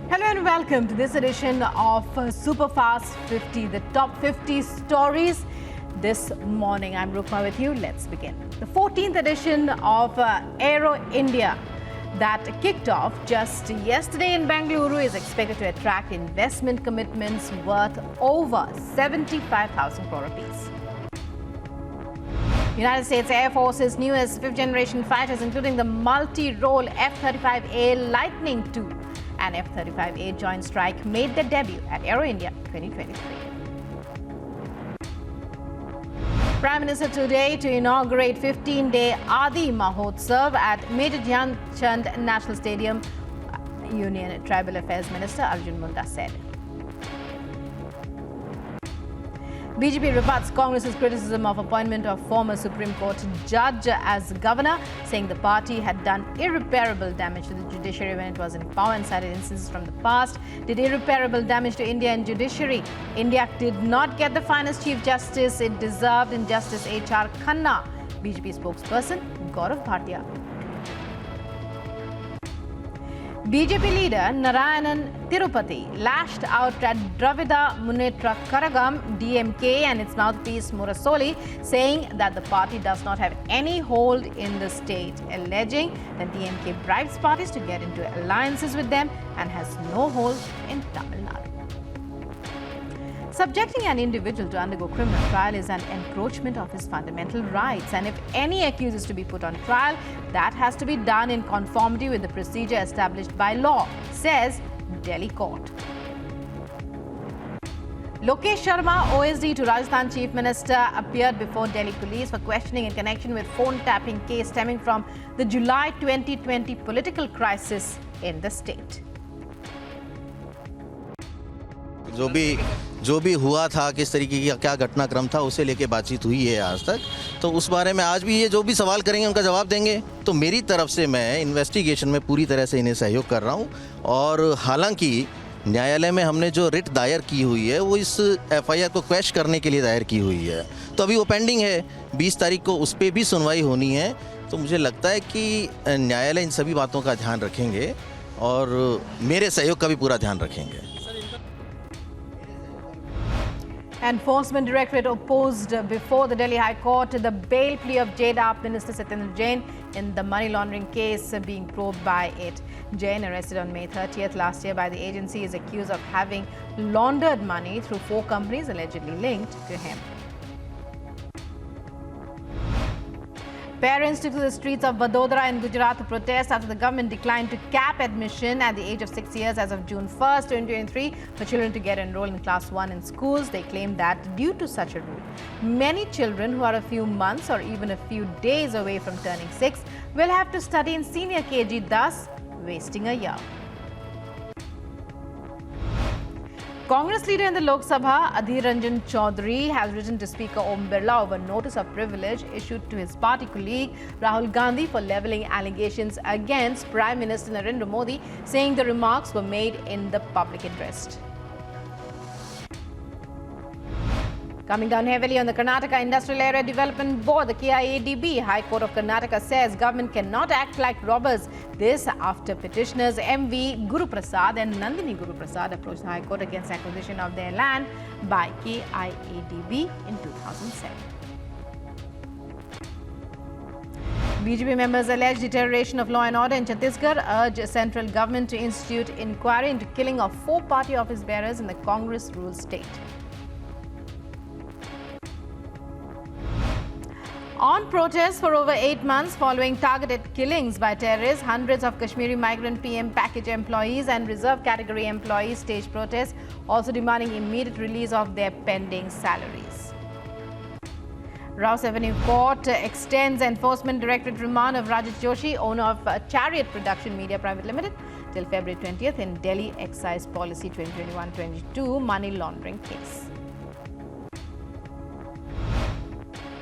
Hello and welcome to this edition of Superfast 50, the top 50 stories this morning. I'm Rukma with you. Let's begin. The 14th edition of Aero India that kicked off just yesterday in Bengaluru is expected to attract investment commitments worth over 75,000 crore rupees. United States Air Force's newest fifth-generation fighters, including the multi-role F-35A Lightning II and F-35A Joint Strike, made their debut at Aero India 2023. Prime Minister today to inaugurate 15-day Adi Mahotsav at Major Dhyan Chand National Stadium, Union Tribal Affairs Minister Arjun Munda said. BJP rebuts Congress's criticism of appointment of former Supreme Court judge as governor, saying the party had done irreparable damage to the judiciary when it was in power and cited instances from the past did irreparable damage to India and judiciary. India did not get the finest Chief Justice it deserved in Justice H.R. Khanna, BJP spokesperson Gaurav Bhatia. BJP leader Narayanan Tirupati lashed out at Dravida Munnetra Karagam DMK and its mouthpiece Murasoli, saying that the party does not have any hold in the state, alleging that DMK bribes parties to get into alliances with them and has no hold in Tamil Nadu. Subjecting an individual to undergo criminal trial is an encroachment of his fundamental rights, and if any accused is to be put on trial, that has to be done in conformity with the procedure established by law, says Delhi court. Lokesh Sharma, OSD to Rajasthan Chief Minister, appeared before Delhi police for questioning in connection with phone tapping case stemming from the July 2020 political crisis in the state. जो भी हुआ था, किस तरीके की क्या घटनाक्रम था, उसे लेके बातचीत हुई है आज तक। तो उस बारे में आज भी ये जो भी सवाल करेंगे उनका जवाब देंगे। तो मेरी तरफ से मैं इन्वेस्टिगेशन में पूरी तरह से इन्हें सहयोग कर रहा हूँ, और हालांकि न्यायालय में हमने जो रिट दायर की हुई है वो इस एफआईआर को क्वैश करने के लिए दायर की हुई है, तो अभी वो पेंडिंग है। 20 तारीख को उस पर भी सुनवाई होनी है। तो मुझे लगता है कि न्यायालय इन सभी बातों का ध्यान रखेंगे और मेरे सहयोग का भी पूरा ध्यान रखेंगे। Enforcement Directorate opposed before the Delhi High Court the bail plea of JDAP Minister Satyendra Jain in the money laundering case being probed by it. Jain, arrested on May 30th last year by the agency, is accused of having laundered money through 4 companies allegedly linked to him. Parents took to the streets of Vadodara in Gujarat to protest after the government declined to cap admission at the age of 6 years as of June 1st, 2023 for children to get enrolled in class 1 in schools. They claim that due to such a rule, many children who are a few months or even a few days away from turning 6 will have to study in senior KG, thus wasting a year. Congress leader in the Lok Sabha, Adhir Ranjan Chaudhary, has written to Speaker Om Birla over notice of privilege issued to his party colleague Rahul Gandhi for levelling allegations against Prime Minister Narendra Modi, saying the remarks were made in the public interest. Coming down heavily on the Karnataka Industrial Area Development Board, the KIADB, High Court of Karnataka says government cannot act like robbers. This after petitioners MV Guru Prasad and Nandini Guru Prasad approached the High Court against acquisition of their land by KIADB in 2007. BJP members allege deterioration of law and order in Chhattisgarh, urge central government to institute inquiry into killing of 4 party office bearers in the Congress-ruled state. On protest for over 8 months following targeted killings by terrorists, hundreds of Kashmiri migrant PM package employees and reserve category employees staged protests, also demanding immediate release of their pending salaries. Rouse Avenue Court extends Enforcement Directorate remand of Rajat Joshi, owner of Chariot Production Media Private Limited, till February 20th in Delhi Excise Policy 2021-22 money laundering case.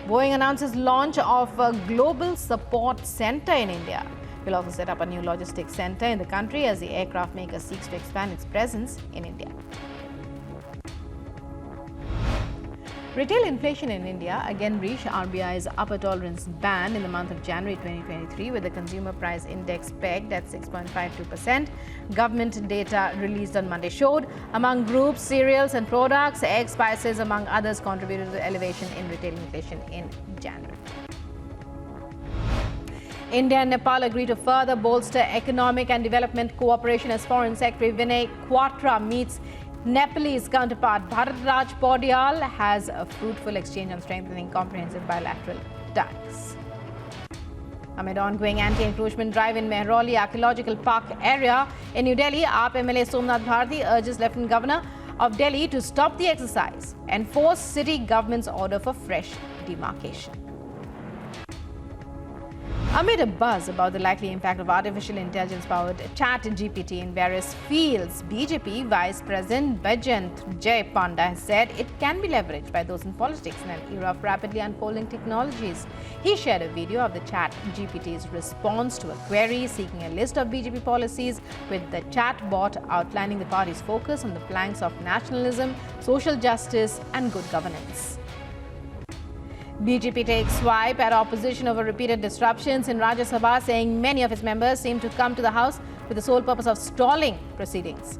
Boeing announces launch of a global support center in India. Will also set up a new logistics center in the country as the aircraft maker seeks to expand its presence in India. Retail inflation in India again reached RBI's upper tolerance band in the month of January 2023, with the consumer price index pegged at 6.52%. Government data released on Monday showed among groups, cereals and products, eggs, spices among others contributed to the elevation in retail inflation in January. India and Nepal agree to further bolster economic and development cooperation as Foreign Secretary Vinay Quatra meets Nepalese counterpart Bharat Paudyal has a fruitful exchange on strengthening comprehensive bilateral ties. Amid ongoing anti-encroachment drive in Mehrauli Archaeological Park area in New Delhi, AAP MLA Somnath Bharti urges Lieutenant Governor of Delhi to stop the exercise and force city government's order for fresh demarcation. Amid a buzz about the likely impact of artificial intelligence-powered ChatGPT in various fields, BJP Vice President Bajant Jay Panda has said it can be leveraged by those in politics in an era of rapidly unfolding technologies. He shared a video of the ChatGPT's response to a query seeking a list of BJP policies, with the chatbot outlining the party's focus on the planks of nationalism, social justice and good governance. BJP takes swipe at opposition over repeated disruptions in Rajya Sabha, saying many of its members seem to come to the House with the sole purpose of stalling proceedings.